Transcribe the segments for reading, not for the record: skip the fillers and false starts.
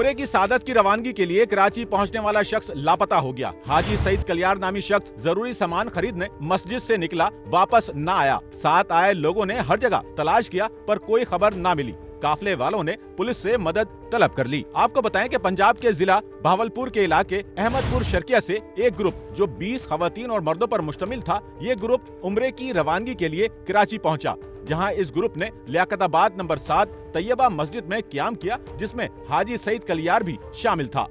उम्रे की सादत की रवानगी के लिए कराची पहुंचने वाला शख्स लापता हो गया। हाजी सईद कलियार नामी शख्स जरूरी सामान खरीदने मस्जिद से निकला, वापस न आया। साथ आए लोगों ने हर जगह तलाश किया पर कोई खबर न मिली। काफले वालों ने पुलिस से मदद तलब कर ली। आपको बताएं कि पंजाब के जिला भावलपुर के इलाके अहमदपुर शर्किया से एक ग्रुप जो 20 खवातीन और मर्दों पर मुश्तमिल था, ये ग्रुप उम्रे की रवानगी के लिए कराची पहुंचा, जहां इस ग्रुप ने लियाकताबाद नंबर 7 तैयबा मस्जिद में क़याम किया, जिसमें हाजी सईद कलियार भी शामिल था।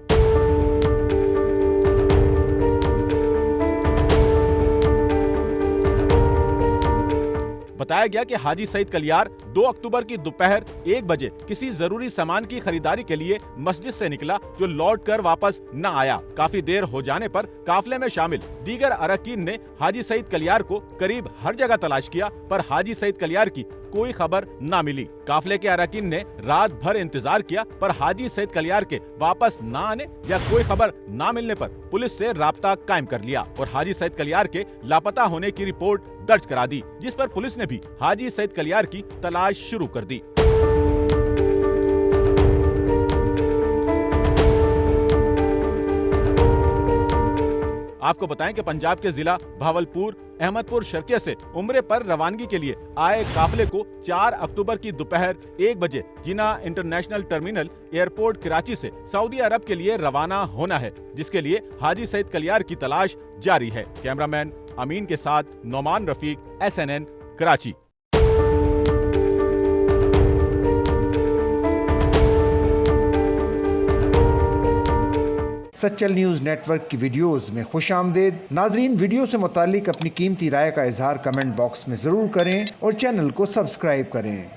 बताया गया कि हाजी सईद कलियार 2 अक्टूबर की दोपहर 1 बजे किसी जरूरी सामान की खरीदारी के लिए मस्जिद से निकला, जो लौटकर वापस न आया। काफी देर हो जाने पर काफले में शामिल दीगर अरकान ने हाजी सईद कलियार को करीब हर जगह तलाश किया, पर हाजी सईद कलियार की कोई खबर न मिली। काफले के अरकान ने रात भर इंतजार किया, पर हाजी सईद कलियार के वापस न आने या कोई खबर न मिलने पर पुलिस से राब्ता कायम कर लिया और हाजी सईद कलियार के लापता होने की रिपोर्ट दर्ज करा दी, जिस पर पुलिस ने भी हाजी सईद कलियार की तलाश शुरू कर दी। आपको बताएं कि पंजाब के जिला भावलपुर अहमदपुर शर्किया से उम्रे पर रवानगी के लिए आए काफले को 4 अक्टूबर की दोपहर 1 बजे जिना इंटरनेशनल टर्मिनल एयरपोर्ट कराची से सऊदी अरब के लिए रवाना होना है, जिसके लिए हाजी सईद कलियार की तलाश जारी है। कैमरामैन अमीन के साथ Nauman Rafiq, SNN Karachi. Sachal news network की वीडियोस में खुशामदीद। नाजरीन, वीडियो से मुतालिक अपनी कीमती राय का इजहार कमेंट बॉक्स में ज़रूर करें और चैनल को सब्सक्राइब करें।